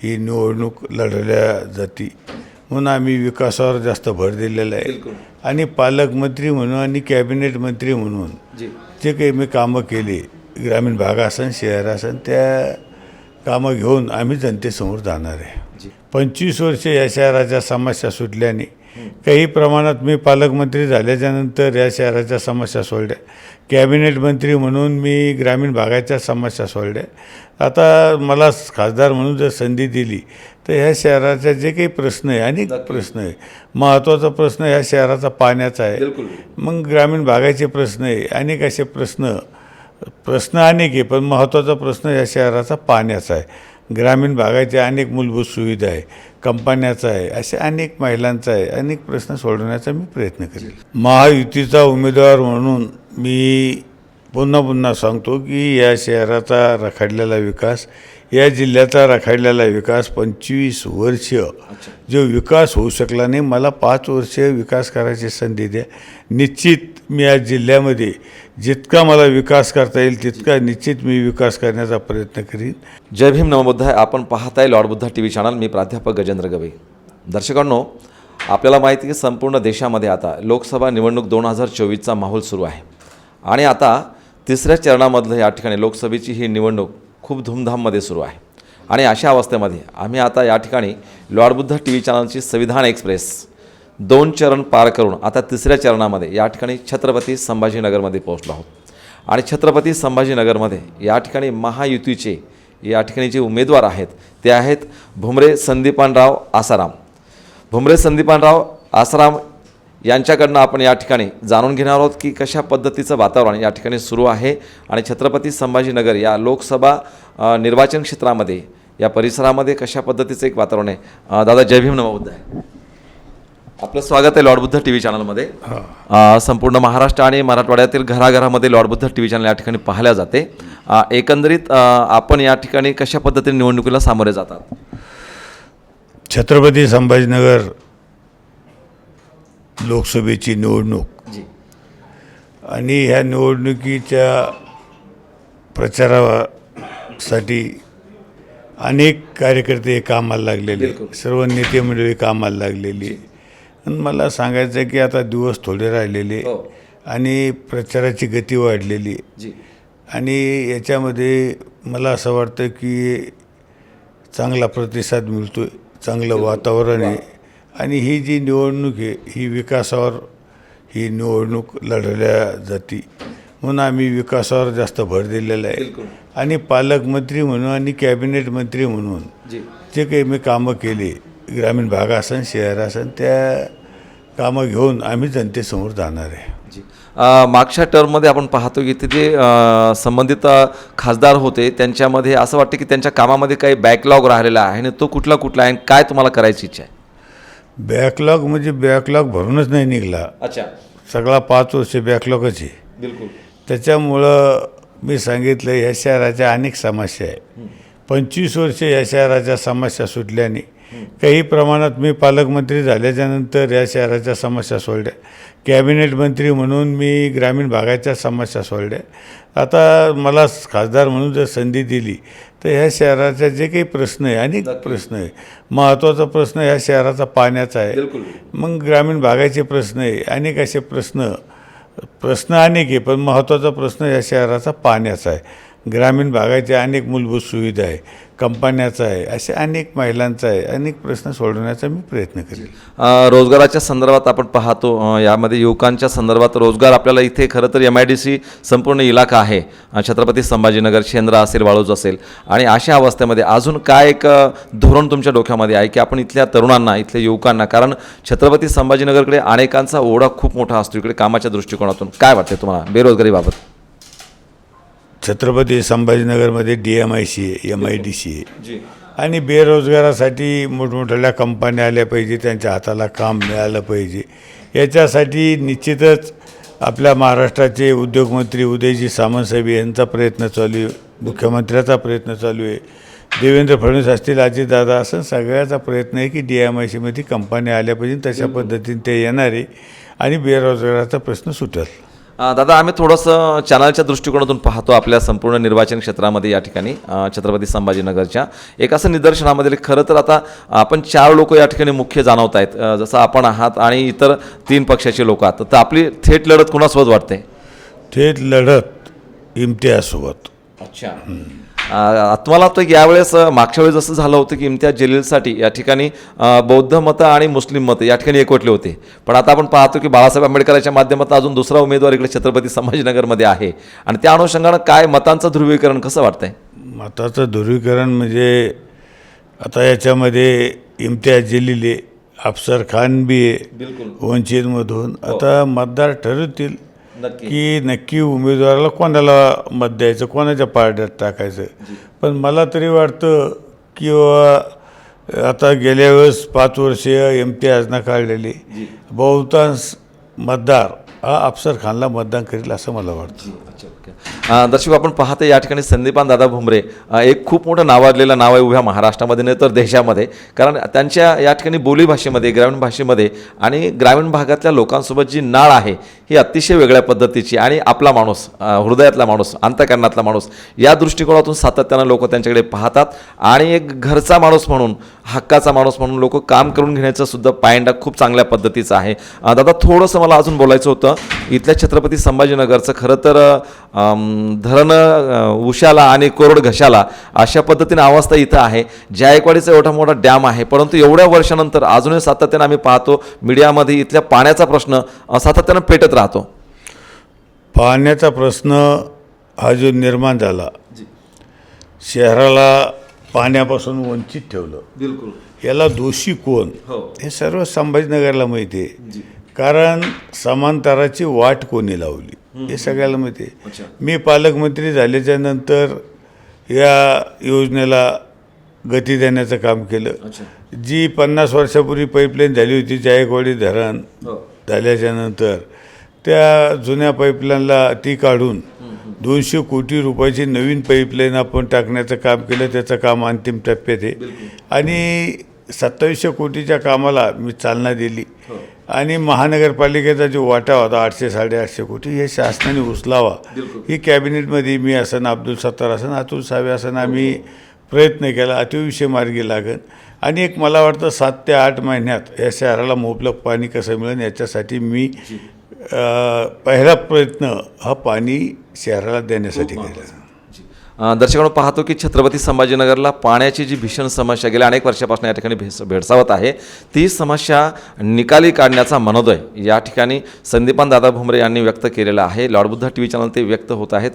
ही निवडणूक लढवल्या जाते म्हणून आम्ही विकासावर जास्त भर दिलेला आहे आणि पालकमंत्री म्हणून आणि कॅबिनेट मंत्री म्हणून जे काही मी कामं केली ग्रामीण भाग असन शहर असन त्या कामं घेऊन आम्ही जनतेसमोर जाणार आहे। 25 वर्ष या शहराच्या समस्या सुटल्याने काही प्रमाणात मी पालकमंत्री झाल्याच्यानंतर या शहराच्या समस्या सोडल्या, कॅबिनेट मंत्री म्हणून मी ग्रामीण भागाच्या समस्या सोडल्या। आता मला खासदार म्हणून जर संधी दिली तर ह्या शहराचा जे काही प्रश्न आहे अनेक प्रश्न आहे, महत्त्वाचा प्रश्न ह्या शहराचा पाण्याचा आहे, मग ग्रामीण भागाचे प्रश्न आहे, अनेक असे प्रश्न अनेक आहे, पण महत्त्वाचा प्रश्न या शहराचा पाण्याचा आहे, ग्रामीण भागाच्या अनेक मूलभूत सुविधा आहे, कंपन्याचा आहे, असे अनेक महिलांचा आहे, अनेक प्रश्न सोडवण्याचा मी प्रयत्न करेल। महायुतीचा उमेदवार म्हणून मी पुन्हा सांगतो की या शहराचा रखडलेला विकास, या जिल्ह्याचा रखडलेला विकास 25 वर्ष जो विकास होऊ शकला नाही, मला 5 वर्ष विकास करायची संधी द्या। निश्चित मी या जिल्ह्यामध्ये जितका मला विकास करता येईल तितका निश्चित मी विकास करण्याचा प्रयत्न करीन। जय भीम नमो बुद्धाय। आपण पाहताय lord Buddha T V channel. मी प्राध्यापक गजेंद्र गवई। दर्शकांनो, आपल्याला माहिती आहे की संपूर्ण देशामध्ये आता लोकसभा निवडणूक 2024चा माहोल सुरू आहे आणि आता तिसऱ्या चरणामधलं या ठिकाणी लोकसभेची ही निवडणूक खूप धूमधाममध्ये सुरू आहे आणि अशा अवस्थेमध्ये आम्ही आता या ठिकाणी लॉर्ड बुद्धा टी व्ही चॅनलची संविधान एक्सप्रेस 2 चरण पार करून आता तिसऱ्या चरणामध्ये या ठिकाणी छत्रपती संभाजीनगरमध्ये पोहोचलो आहोत आणि छत्रपती संभाजीनगरमध्ये या ठिकाणी महायुतीचे या ठिकाणी जे उमेदवार आहेत ते आहेत भुमरे संदीपानराव आसाराम। भुमरे संदीपानराव आसाराम यांच्याकडनं आपण या ठिकाणी जाणून घेणार आहोत की कशा पद्धतीचं वातावरण या ठिकाणी सुरू आहे आणि छत्रपती संभाजीनगर या लोकसभा निर्वाचन क्षेत्रामध्ये या परिसरामध्ये कशा पद्धतीचं एक वातावरण आहे। दादा जय भीम नमो बुद्धाय। आपलं स्वागत आहे लॉर्ड बुद्धा टी व्ही चॅनलमध्ये। संपूर्ण महाराष्ट्र आणि मराठवाड्यातील घराघरामध्ये Lord Buddha T V channel या ठिकाणी पाहिल्या जाते। एकंदरीत आपण या ठिकाणी कशा पद्धतीने निवडणुकीला सामोरे जातात? छत्रपती संभाजीनगर लोकसभेची निवडणूक आणि ह्या निवडणुकीच्या प्रचारासाठी अनेक कार्यकर्ते कामाला लागलेले, सर्व नेते मंडळी कामाला लागलेली आणि मला सांगायचं आहे की आता दिवस थोडे राहिलेले आणि प्रचाराची गती वाढलेली आणि याच्यामध्ये मला असं वाटतं की चांगला प्रतिसाद मिळतो आहे, चांगलं वातावरण आहे आणि ही जी निवडणूक आहे ही विकासावर ही निवडणूक लढवल्या जाते म्हणून आम्ही विकासावर जास्त भर दिलेला आहे आणि पालकमंत्री म्हणून आणि कॅबिनेट मंत्री म्हणून जे काही मी कामं केली ग्रामीण भाग असन शहर असन त्या कामं घेऊन आम्ही जनतेसमोर जाणार आहे। मागच्या टर्ममध्ये आपण पाहतो की ते जे संबंधित खासदार होते त्यांच्यामध्ये असं वाटतं की त्यांच्या कामामध्ये काही बॅकलॉग राहिलेला आहे आणि तो कुठला आहे, काय तुम्हाला करायची इच्छा आहे? बॅकलॉग म्हणजे बॅकलॉग भरूनच नाही निघाला। अच्छा, सगळा 5 वर्ष बॅकलॉगच आहे। बिलकुल। त्याच्यामुळं मी सांगितलं या शहराच्या अनेक समस्या आहे। 25 वर्ष या शहराच्या समस्या सुटल्याने काही प्रमाणात मी पालकमंत्री झाल्याच्यानंतर या शहराच्या समस्या सोडल्या, कॅबिनेट मंत्री म्हणून मी ग्रामीण भागाच्या समस्या सोडल्या। आता मला खासदार म्हणून जर संधी दिली तर ह्या शहराचा जे काही प्रश्न आहे अनेक प्रश्न आहे, महत्त्वाचा प्रश्न ह्या शहराचा पाण्याचा आहे, मग ग्रामीण भागाचे प्रश्न आहे, अनेक असे प्रश्न अनेक आहे, पण महत्त्वाचा प्रश्न या शहराचा पाण्याचा आहे, ग्रामीण भागाच्या अनेक मूलभूत सुविधा आहे, कंपन्याचा आहे, असे अनेक महिलांचा आहे, अनेक प्रश्न सोडवण्याचा मी प्रयत्न करेल। रोजगाराच्या संदर्भात आपण पाहतो यामध्ये युवकांच्या संदर्भात रोजगार आपल्याला इथे खरं तर MIDC संपूर्ण इलाका आहे, छत्रपती संभाजीनगर शेंद्रा असेल वाळूज असेल आणि अशा अवस्थेमध्ये अजून काय एक धोरण तुमच्या डोक्यामध्ये आहे की आपण इथल्या तरुणांना इथल्या युवकांना, कारण छत्रपती संभाजीनगरकडे अनेकांचा ओढा खूप मोठा असतो इकडे कामाच्या दृष्टिकोनातून, काय वाटते तुम्हाला बेरोजगारीबाबत? छत्रपती संभाजीनगरमध्ये DMIC आहे, MIDC आहे आणि बेरोजगारासाठी मोठमोठ्या कंपन्या आल्या पाहिजे, त्यांच्या हाताला काम मिळालं पाहिजे। याच्यासाठी निश्चितच आपल्या महाराष्ट्राचे उद्योगमंत्री उदयजी सामंत साहेब यांचा प्रयत्न चालू आहे, मुख्यमंत्र्याचा प्रयत्न चालू आहे, देवेंद्र फडणवीस असतील, अजितदादा असं सगळ्याचा प्रयत्न आहे की DMICमध्ये कंपन्या आल्या पाहिजे, तशा पद्धतीने ते येणार आहे आणि बेरोजगाराचा प्रश्न सुटेल। दादा आम्ही थोडंसं चॅनलच्या दृष्टिकोनातून पाहतो आपल्या संपूर्ण निर्वाचन क्षेत्रामध्ये या ठिकाणी छत्रपती संभाजीनगरच्या एक असं निदर्शनामध्ये खरं तर आता आपण 4 लोक या ठिकाणी मुख्य जाणवत आहेत, जसं आपण आहात आणि इतर 3 पक्षाचे लोक आहात, तर आपली थेट लढत कोणासोबत वाटते? थेट लढत इम्तियाजसोबत. अच्छा. तुम्हाला वाटतं की यावेळेस मागच्या वेळेस असं झालं होतं की इम्तियाज जलीलसाठी या ठिकाणी बौद्ध मतं आणि मुस्लिम मतं या ठिकाणी एकवटले होते, पण आता आपण पाहतो की बाळासाहेब आंबेडकरांच्या माध्यमातून अजून दुसरा उमेदवार इकडे छत्रपती संभाजीनगरमध्ये आहे आणि त्या अनुषंगानं काय मतांचं ध्रुवीकरण कसं वाटतंय? मताचं ध्रुवीकरण म्हणजे आता याच्यामध्ये इम्तियाज जलील आहे, अफसर खान बी आहे वंचितमधून. आता मतदार ठरवतील की नक्की उमेदवाराला कोणाला मत द्यायचं, कोणाच्या पारड्यात टाकायचं. पण मला तरी वाटतं की आता गेल्या वेळेस 5 वर्षे इम्तियाजनं काढलेली बहुतांश मतदार हा अफसर खानला मतदान करेल असं मला वाटतं. दर्शक आपण पाहतो या ठिकाणी संदीपान दादा भुमरे एक खूप मोठं नावाजलेलं नाव आहे उभ्या महाराष्ट्रामध्ये नाही तर देशामध्ये, कारण त्यांच्या या ठिकाणी बोलीभाषेमध्ये ग्रामीण भाषेमध्ये आणि ग्रामीण भागातल्या लोकांसोबत जी नाळ आहे ही अतिशय वेगळ्या पद्धतीची आणि आपला माणूस, हृदयातला माणूस, अंतःकरणातला माणूस या दृष्टिकोनातून सातत्यानं लोक त्यांच्याकडे पाहतात आणि एक घरचा माणूस म्हणून, हक्काचा माणूस म्हणून लोक काम करून घेण्याचं सुद्धा पायंडा खूप चांगल्या पद्धतीचा आहे. दादा थोडंसं मला अजून बोलायचं होतं इथल्या छत्रपती संभाजीनगरचं खरं तर धरण उशाला आणि कोरड घशाला अशा पद्धतीने अवस्था इथं आहे. जायकवाडीचा एवढा मोठा डॅम आहे, परंतु एवढ्या वर्षानंतर अजूनही सातत्यानं आम्ही पाहतो मीडियामध्ये इथल्या पाण्याचा प्रश्न सातत्यानं पेटत राहतो. पाण्याचा प्रश्न हा जो निर्माण झाला, शहराला पाण्यापासून वंचित ठेवलं, बिलकुल याला दोषी कोण हे सर्व संभाजीनगरला माहिती आहे. कारण समांतराची वाट कोणी लावली हे सगळ्याला माहिती आहे. मी पालकमंत्री झाल्याच्या नंतर या योजनेला गती देण्याचं काम केलं. जी 50 वर्षापूर्वी पाईपलाईन झाली होती जायकवाडी धरण झाल्याच्या नंतर त्या जुन्या पाईपलाईनला ती काढून 200 कोटी रुपयाची नवीन पाईपलाईन आपण टाकण्याचं काम केलं. त्याचं काम अंतिम टप्प्यात आहे आणि 2700 कोटीच्या कामाला मी चालना दिली. आणि महानगरपालिकेचा जो वाटा होता 800-850 कोटी हे शासनाने उचलावा ही कॅबिनेटमध्ये मी असन, अब्दुल सत्तार असन, अतुल सावे असन आम्ही प्रयत्न केला. अतिविषय मार्गी लागेल आणि एक मला वाटतं 7 ते 8 महिन्यात या शहराला मुबलक पाणी कसं मिळेल याच्यासाठी मी पहिला प्रयत्न हा पाणी शहराला देण्यासाठी केला. दर्शकांनो पाहतो की छत्रपती संभाजीनगरला पाण्याची जी भीषण समस्या गेल्या अनेक वर्षापासून या ठिकाणी भेडसावत आहे, ती समस्या निकाली काढण्याचा मनोदय या ठिकाणी संदीपान दादा भुमरे यांनी व्यक्त केलेला आहे. लॉर्ड बुद्धा TV चॅनल ते व्यक्त होत आहेत.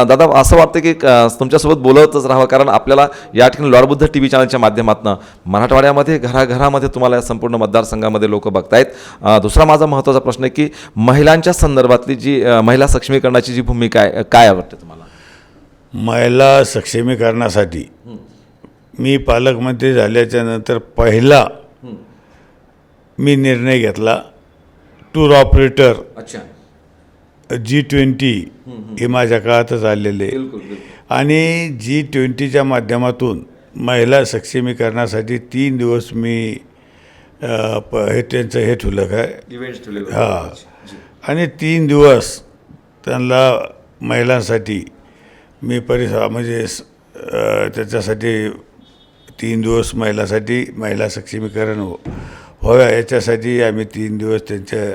दादा असं वाटतं की तुमच्यासोबत बोलतच राहावं, कारण आपल्याला या ठिकाणी लॉर्ड बुद्धा TV चॅनलच्या माध्यमातून मराठवाड्यामध्ये घराघरामध्ये तुम्हाला या संपूर्ण मतदारसंघामध्ये लोक बघतायत. दुसरा माझा महत्त्वाचा प्रश्न आहे की महिलांच्या संदर्भातली जी महिला सक्षमीकरणाची जी भूमिका आहे काय आवडते तुम्हाला? महिला सक्षमीकरणासाठी मी पालकमंत्री झाल्याच्या नंतर पहिला मी निर्णय घेतला. टूर ऑपरेटर G20 हे माझ्या काळातच आलेले आणि G20च्या माध्यमातून महिला सक्षमीकरणासाठी 3 दिवस मी हे त्यांचं हे ठेवलं काय हां आणि 3 दिवस त्यांना महिलांसाठी मी म्हणजे त्याच्यासाठी 3 दिवस महिला सक्षमीकरण व्हाव्या याच्यासाठी आम्ही 3 दिवस त्यांचे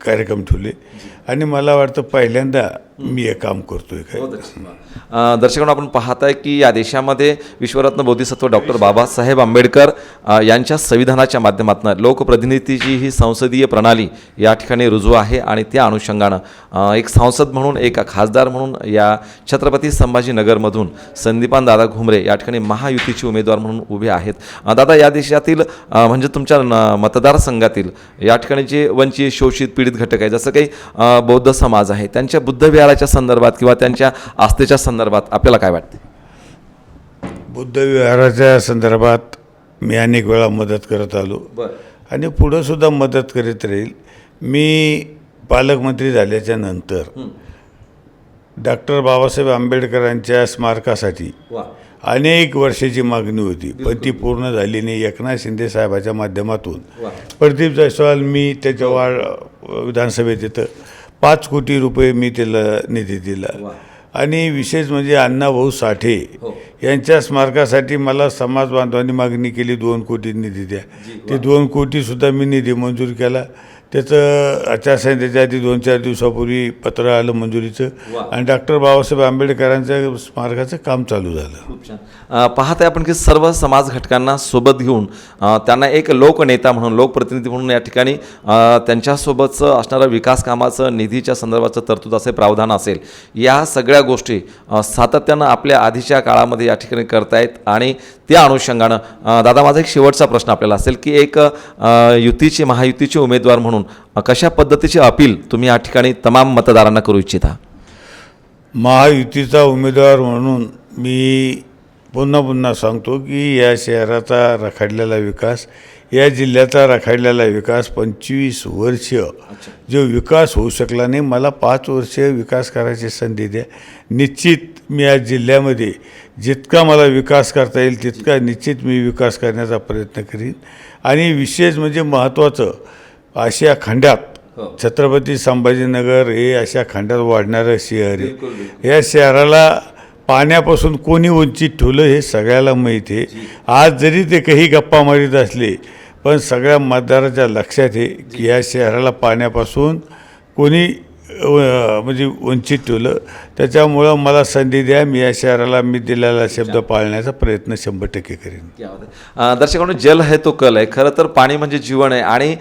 कार्यक्रम ठेवले आणि मला वाटतं पहिल्यांदा मी हे काम करतोय काय. दर्शकांनो आपण पाहताय की या देशामध्ये विश्वरत्न बोधिसत्व डॉक्टर बाबासाहेब आंबेडकर यांच्या संविधानाच्या माध्यमातून लोकप्रतिनिधीची ही संसदीय प्रणाली या ठिकाणी रुजू आहे आणि त्या अनुषंगानं एक सांसद म्हणून, एक खासदार म्हणून या छत्रपती संभाजीनगरमधून संदीपान दादा भुमरे या ठिकाणी महायुतीचे उमेदवार म्हणून उभे आहेत. दादा या देशातील म्हणजे तुमच्या मतदारसंघातील या ठिकाणी जे वंचित, शोषित, पीडित घटक आहे जसं काही बौद्ध समाज आहे त्यांच्या बुद्धविहाराच्या संदर्भात किंवा त्यांच्या आस्थेच्या संदर्भात आपल्याला काय वाटते? बुद्धविहाराच्या संदर्भात मी अनेक वेळा मदत करत आलो आणि पुढं सुद्धा मदत करीत राहील. मी पालकमंत्री झाल्याच्या नंतर डॉक्टर बाबासाहेब आंबेडकरांच्या स्मारकासाठी अनेक वर्षाची मागणी होती पण ती पूर्ण झाली नाही. एकनाथ शिंदे साहेबाच्या माध्यमातून प्रदीप जायस्वाल मी त्याच्या विधानसभेत येतं 5 कोटी रुपये मी त्याला निधी दिला. आणि विशेष म्हणजे अण्णाभाऊ साठे यांच्या स्मारकासाठी मला समाज बांधवांनी मागणी केली 2 कोटी निधी द्या. ते 2 कोटीसुद्धा मी निधी मंजूर केला. त्याचं आचारसंहितेच्या आधी 2-4 दिवसापूर्वी पत्र आलं मंजुरीचं आणि डॉक्टर बाबासाहेब आंबेडकरांच्या स्मारकाचं काम चालू झालं. पाहताय आपण की सर्व समाज घटकांना सोबत घेऊन त्यांना एक लोकनेता म्हणून लोकप्रतिनिधी म्हणून या ठिकाणी त्यांच्यासोबतचं असणारं विकास कामाचं निधीच्या संदर्भाचं तरतूद असेल प्रावधान असेल या सगळ्या गोष्टी सातत्यानं आपल्या आधीच्या काळामध्ये या ठिकाणी करतायत. आणि त्या अनुषंगानं दादा माझा एक शेवटचा प्रश्न आपल्याला असेल की एक महायुतीचे उमेदवार म्हणून कशा पद्धतीची अपील तुम्ही या ठिकाणी तमाम मतदारांना करू इच्छिता? महायुतीचा उमेदवार म्हणून मी पुन्हा सांगतो की या शहराचा रखडलेला विकास, या जिल्ह्याचा रखडलेला विकास 25 वर्ष जो विकास होऊ शकला नाही, मला 5 वर्ष विकास करायची संधी द्या. निश्चित मी या जिल्ह्यामध्ये जितका मला विकास करता येईल तितका निश्चित मी विकास करण्याचा प्रयत्न करीन. आणि विशेष म्हणजे महत्त्वाचं आशिया खंडात छत्रपती संभाजीनगर हे अशा खंडात वाढणारं शहर आहे. या शहराला पाण्यापासून कोणी वंचित ठेवलं हे सगळ्याला माहीत आहे. आज जरी ते काही गप्पा मारीत असले पण सगळ्या मतदाराच्या लक्षात आहे की या शहराला पाण्यापासून कोणी म्हणजे वंचित ठेवलं. त्याच्यामुळं मला संधी द्या, मी या शहराला मी दिलेला शब्द पाळण्याचा प्रयत्न 100% करेन. दर्शकांनो, जल है तो कल आहे. खरं तर पाणी म्हणजे जीवन आहे आणि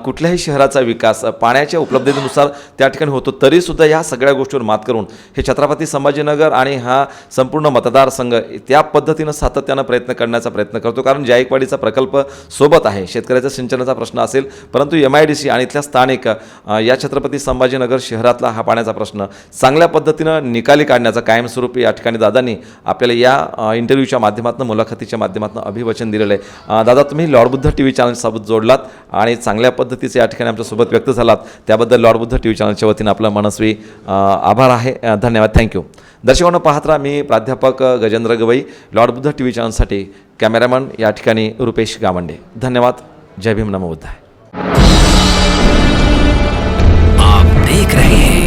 कुठल्याही शहराचा विकास पाण्याच्या उपलब्धतेनुसार त्या ठिकाणी होतो. तरीसुद्धा या सगळ्या गोष्टीवर मात करून हे छत्रपती संभाजीनगर आणि हा संपूर्ण मतदारसंघ त्या पद्धतीनं सातत्यानं प्रयत्न करण्याचा प्रयत्न करतो. कारण जायकवाडीचा प्रकल्प सोबत आहे, शेतकऱ्याचा सिंचनाचा प्रश्न असेल, परंतु MIDC आणि इथल्या स्थानिक या छत्रपती संभाजीनगर शहरातला हा पाण्याचा प्रश्न चांगल्या पद्धतीनं निकाली काढण्याचा कायमस्वरूपी या ठिकाणी दादांनी आपल्याला या इंटरव्ह्यूच्या माध्यमातून मुलाखतीच्या माध्यमातून अभिवचन दिलेलं आहे. दादा, तुम्ही लॉर्ड बुद्धा TV चॅनलसोबत जोडलात आणि चांगल्या पद्धतीचे या ठिकाणी आमच्यासोबत व्यक्त झालात, त्याबद्दल लॉर्ड बुद्धा TV चॅनलच्या वतीनं आपलं मनस्वी आभार आहे. धन्यवाद, थँक्यू. दर्शकांनो, पाहत राहा. मी प्राध्यापक गजेंद्र गवई, लॉर्ड बुद्धा TV चॅनलसाठी कॅमेरामन या ठिकाणी रुपेश गावंडे. धन्यवाद. जय भीम, नमो बुद्धाय. आप देख रहे हैं